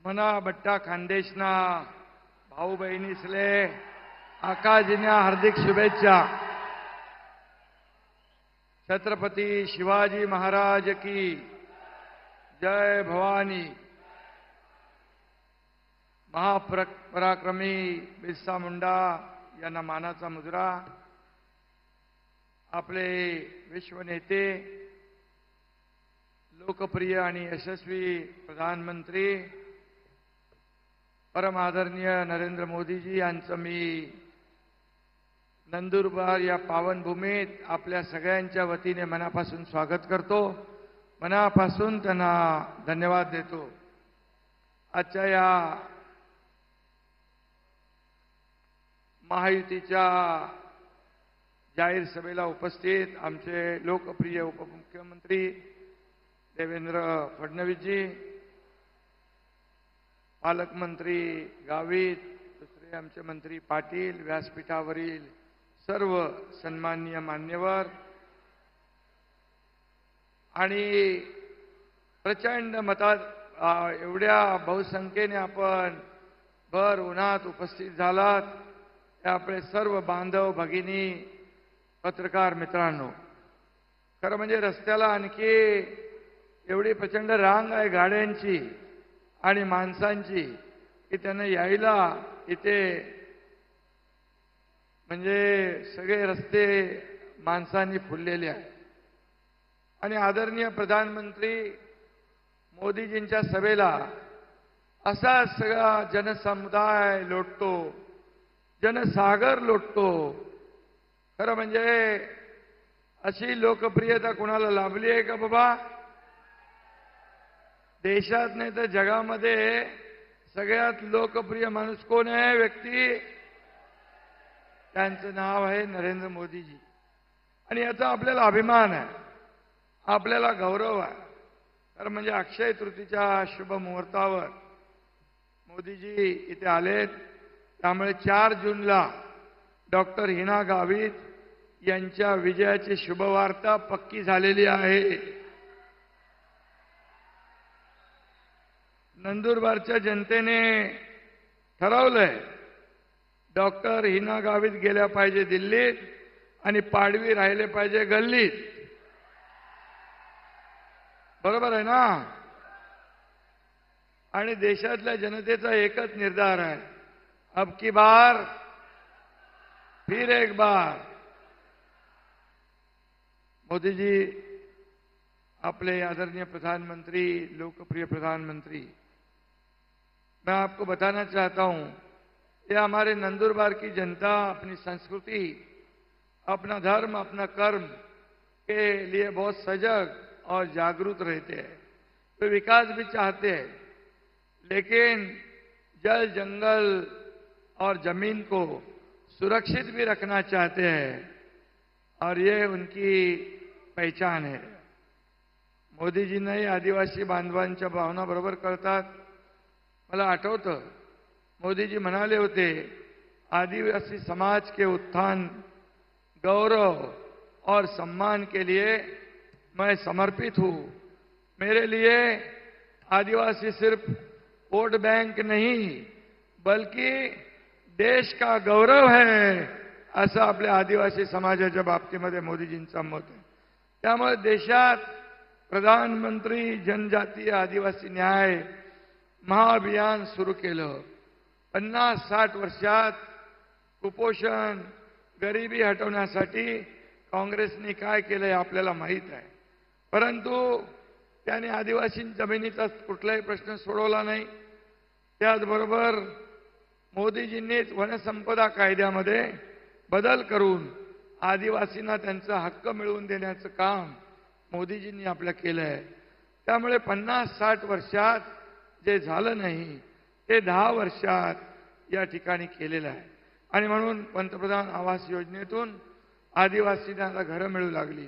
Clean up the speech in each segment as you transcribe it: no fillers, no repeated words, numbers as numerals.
मना बट्टा खानदेशना भाऊ बहिणीसले आकाशजींना हार्दिक शुभेच्छा। छत्रपती शिवाजी महाराज की जय भवानी। महापराक्रमी बिरसा मुंडा यांना मानाचा मुजरा। आपले विश्वनेते लोकप्रिय आणि यशस्वी प्रधानमंत्री परम आदरणीय नरेंद्र मोदीजी यांचं मी नंदुरबार या पावनभूमीत आपल्या सगळ्यांच्या वतीने मनापासून स्वागत करतो, मनापासून त्यांना धन्यवाद देतो। आजच्या या महायुतीच्या जाहीर सभेला उपस्थित आमचे लोकप्रिय उपमुख्यमंत्री देवेंद्र फडणवीसजी, पालकमंत्री गावित, दुसरे आमचे मंत्री पाटील, व्यासपीठावरील सर्व सन्माननीय मान्यवर आणि प्रचंड मतात एवढ्या बहुसंख्येने आपण भर उन्हात उपस्थित झालात, ते आपले सर्व बांधव भगिनी पत्रकार मित्रांनो, खरं म्हणजे रस्त्याला आणखी एवढी प्रचंड रांग आहे गाड्यांची आणि माणसांची की त्यांना यायला इथे म्हणजे सगळे रस्ते माणसांनी फुललेले आहेत। आणि आदरणीय प्रधानमंत्री मोदीजींच्या सभेला असा सगळा जनसमुदाय लोटतो, जनसागर लोटतो। खरं म्हणजे अशी लोकप्रियता कोणाला लाभली आहे का बाबा? देशात नाही तर जगामध्ये सगळ्यात लोकप्रिय माणूस कोण आहे व्यक्ती? त्यांचं नाव आहे नरेंद्र मोदीजी। आणि याचा आपल्याला अभिमान आहे, आपल्याला गौरव आहे। तर म्हणजे अक्षय तृतीच्या शुभ मुहूर्तावर मोदीजी इथे आलेत, त्यामुळे 4 जूनला डॉक्टर हिना गावित यांच्या विजयाची शुभवार्ता पक्की झालेली आहे। नंदुरबारच्या जनतेने ठरवलंय डॉक्टर हिना गावित गेल्या पाहिजे दिल्लीत आणि पाडवी राहिले पाहिजे गल्लीत। बरोबर आहे ना? आणि देशातल्या जनतेचा एकच निर्धार आहे, अब की बार फिर एक बार। मोदीजी अपने आदरणीय प्रधानमंत्री, लोकप्रिय प्रधानमंत्री, मैं आपको बताना चाहता हूं, ये हमारे नंदुरबार की जनता अपनी संस्कृति, अपना धर्म, अपना कर्म के लिए बहुत सजग और जागरूक रहते हैं। वे विकास भी चाहते हैं, लेकिन जल, जंगल और जमीन को सुरक्षित भी रखना चाहते हैं, और ये उनकी पहचान है। मोदीजींनाही आदिवासी बांधवांच्या भावना बरोबर कळतात। मला आठवतं मोदीजी म्हणाले होते, आदिवासी समाज के उत्थान, गौरव और सम्मान के लिए मैं समर्पित हूं। मेरे लिए आदिवासी सिर्फ वोट बैंक नहीं बल्कि देश का गौरव है, असं आपल्या आदिवासी समाजाच्या बाबतीमध्ये मोदीजींचं मत आहे। त्यामुळे देशात प्रधानमंत्री जनजातीय आदिवासी न्याय महाअभियान सुरू केलं। 50-60 वर्षात कुपोषण, गरिबी हटवण्यासाठी काँग्रेसने काय केलंय आपल्याला माहीत आहे, परंतु त्याने आदिवासी जमिनीचा कुठलाही प्रश्न सोडवला नाही। त्याचबरोबर मोदीजींनीच वनसंपदा कायद्यामध्ये बदल करून आदिवासींना त्यांचा हक्क मिळवून देण्याचं काम मोदीजींनी आपलं केलं आहे। त्यामुळे 50-60 वर्षात जे झालं नाही ते 10 वर्षात या ठिकाणी केलेलं आहे। आणि म्हणून पंतप्रधान आवास योजनेतून आदिवासींना घरं मिळू लागली,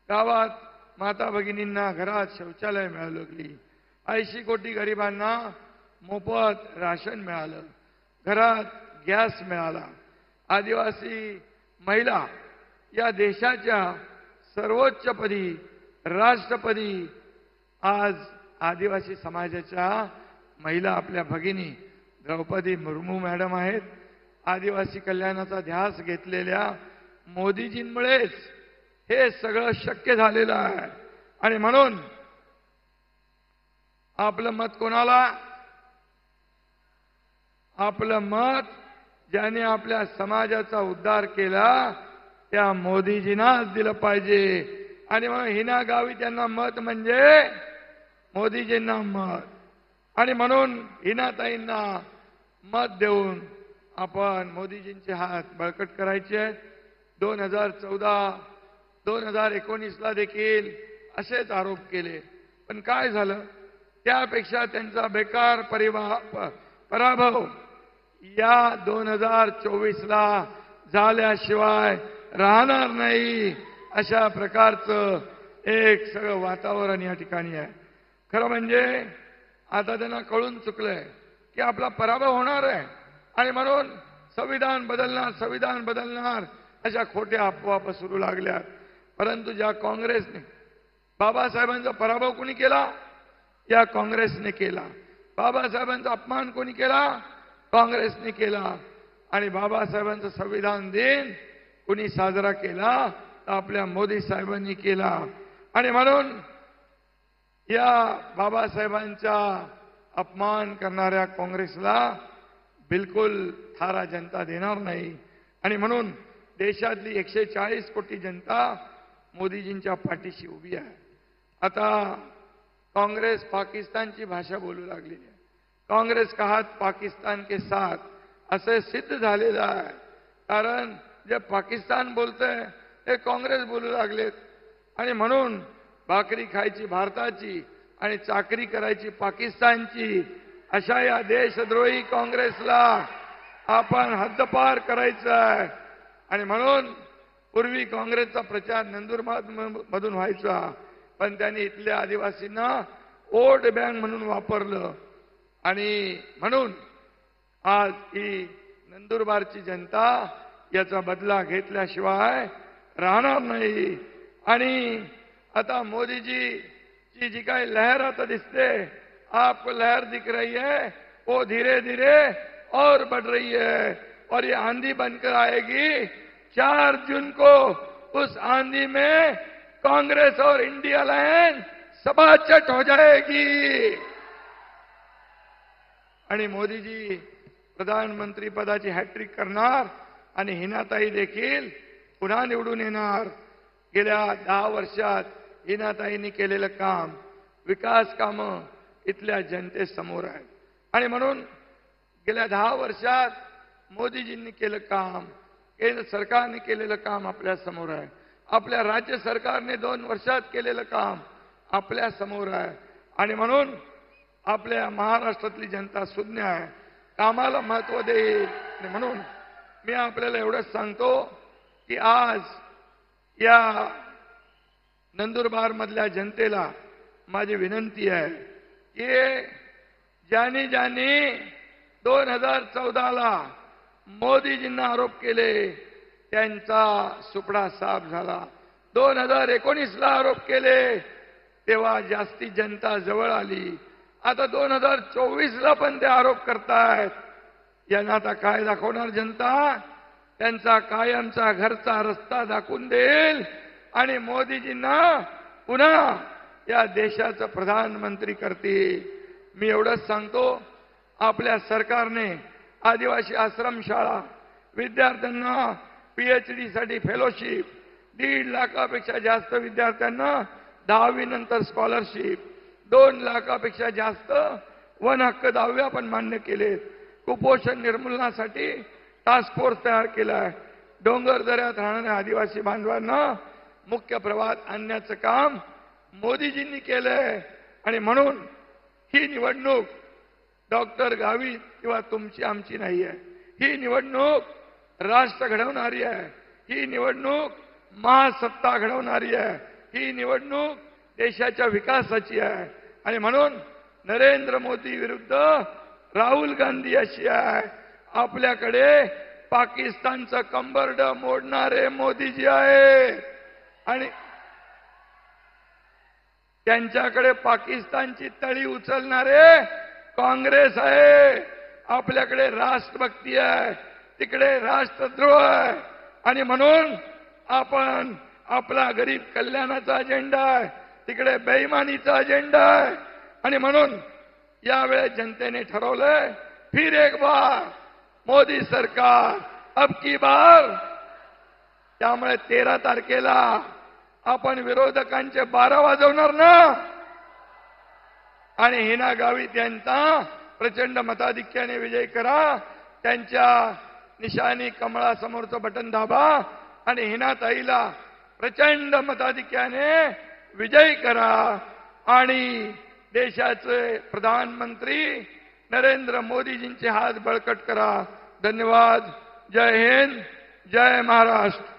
गावात माता भगिनींना घरात शौचालय मिळू लागली, 80 कोटी गरिबांना मोफत राशन मिळालं, घरात गॅस मिळाला। आदिवासी महिला या देशाच्या सर्वोच्चपदी राष्ट्रपदी आज आदिवासी समाजाच्या महिला आपल्या भगिनी द्रौपदी मुर्मू मॅडम आहेत. आदिवासी कल्याणाचा ध्यास घेतलेल्या मोदीजींमुळेच हे सगळं शक्य झालेलं आहे. आणि म्हणून आपलं मत कोणाला? आपलं मत ज्याने आपल्या समाजाचा उद्धार केला त्या मोदीजींनाच दिलं पाहिजे. आणि म्हणून हिना गावी त्यांना मत म्हणजे मोदीजींना मत. आणि म्हणून हिनाताईंना मत देऊन आपण मोदीजींचे हात बळकट करायचे आहेत. 2014, 2019ला देखील असेच आरोप केले. पण काय झालं? त्यापेक्षा त्यांचा बेकार पराभव या 2024ला झाल्याशिवाय राहणार नाही. अशा प्रकारचं एक सगळं वातावरण या ठिकाणी आहे. खरं म्हणजे आता त्यांना कळून चुकलंय की आपला पराभव होणार आहे आणि म्हणून संविधान बदलणार अशा खोट्या अफवा पसरू लागल्या. परंतु ज्या काँग्रेसने बाबासाहेबांचा पराभव कोणी केला? या काँग्रेसने केला. बाबासाहेबांचा अपमान कोणी केला? काँग्रेसने केला. आणि बाबासाहेबांचा संविधान दिन कोणी साजरा केला? तर आपल्या मोदी साहेबांनी केला. आणि म्हणून या बाबासाहेबांचा अपमान करणाऱ्या काँग्रेसला बिलकुल थारा जनता देणार नाही. आणि म्हणून देशातली 140 कोटी जनता मोदीजींच्या पाठीशी उभी आहे. आता काँग्रेस पाकिस्तानची भाषा बोलू लागली आहे. काँग्रेस का हात पाकिस्तान के साथ असे सिद्ध झालेलं आहे. कारण जे पाकिस्तान बोलतंय ते काँग्रेस बोलू लागलेत. आणि म्हणून भाकरी खायची भारताची आणि चाकरी करायची पाकिस्तानची अशा या देशद्रोही काँग्रेसला आपण हद्दपार करायचं आहे. आणि म्हणून पूर्वी काँग्रेसचा प्रचार नंदुरबार मधून व्हायचा, पण त्यांनी इथल्या आदिवासींना वोट बँक म्हणून वापरलं. आणि म्हणून आज ही नंदुरबारची जनता याचा बदला घेतल्याशिवाय राहणार नाही. आणि आता मोदीजी जी काही लहर आता दिसते, आपको लहर दिख रही है, वो धीरे धीरे और बढ़ रही है और ये आंधी बनकर आएगी. 4 जून को उस आंधी में कांग्रेस और इंडिया लाइन सबाचट हो जाएगी. आणि मोदीजी प्रधानमंत्री पदाची हॅट्रिक करणार आणि हिनाताई देखील पुन्हा निवडून येणार. गेल्या 10 वर्षात हिनाताईंनी केलेलं काम, विकास कामं इथल्या जनतेसमोर आहेत. आणि म्हणून गेल्या 10 वर्षात मोदीजींनी केलं काम, केंद्र सरकारने केलेलं काम आपल्या समोर आहे. आपल्या राज्य सरकारने 2 वर्षात केलेलं काम आपल्या समोर आहे. आणि म्हणून आपल्या महाराष्ट्रातली जनता सुज्ञ आहे, कामाला महत्व देईल. आणि म्हणून मी आपल्याला एवढंच सांगतो की आज या नंदुरबार मधल्या जनतेला माझी विनंती आहे की ज्यांनी 2014ला मोदीजींना आरोप केले त्यांचा सुपडा साफ झाला. 2019ला आरोप केले तेव्हा जास्ती जनता जवळ आली. आता 2024ला पण ते आरोप करतायत. यांना आता काय दाखवणार जनता? त्यांचा कायमचा घरचा रस्ता दाखवून देईल आणि मोदीजींना पुन्हा या देशाचं प्रधानमंत्री करतील. मी एवढंच सांगतो, आपल्या सरकारने आदिवासी आश्रमशाळा, विद्यार्थ्यांना PhD साठी फेलोशिप, 1.5 लाखापेक्षा जास्त विद्यार्थ्यांना 10वी नंतर स्कॉलरशिप, 2 लाखापेक्षा जास्त वन हक्क दावे आपण मान्य केलेत. कुपोषण निर्मूलनासाठी टास्क फोर्स तयार केलाय. डोंगर दऱ्यात राहणाऱ्या आदिवासी बांधवांना मुख्य प्रवाहात आणण्याचं काम मोदीजींनी केलंय. आणि म्हणून ही निवडणूक डॉक्टर गावित किंवा तुमची आमची नाही आहे. ही निवडणूक राष्ट्र घडवणारी आहे. ही निवडणूक महासत्ता घडवणारी आहे. ही निवडणूक देशाच्या विकासाची आहे. आणि म्हणून नरेंद्र मोदी विरुद्ध राहुल गांधी अशी आहे. आपल्याकडे पाकिस्तानचं कंबरड मोडणारे मोदीजी आहेत आणि त्यांच्याकडे पाकिस्तानची तळी उचलणारे काँग्रेस आहे, आपल्याकडे राष्ट्रभक्ती आहे, तिकडे राष्ट्रद्रोह आहे. आणि म्हणून आपण आपला गरीब कल्याणाचा अजेंडा आहे, तिकडे बेईमानीचा अजेंडा आहे. आणि म्हणून यावेळेस जनतेने ठरवलंय, फिर एक बार मोदी सरकार अब की बार. त्यामुळे 13 तारखेला आपण विरोधकांचे 12 वाजवणार ना, आणि हिना गावित यांचा प्रचंड मताधिक्याने विजय करा. त्यांच्या निशाणी कमळासमोरचं बटन दाबा आणि हिनाताईला प्रचंड मताधिक्याने विजयी करा. आणि देशाचे प्रधानमंत्री नरेंद्र मोदीजींचे हात बळकट करा. धन्यवाद. जय हिंद, जय महाराष्ट्र.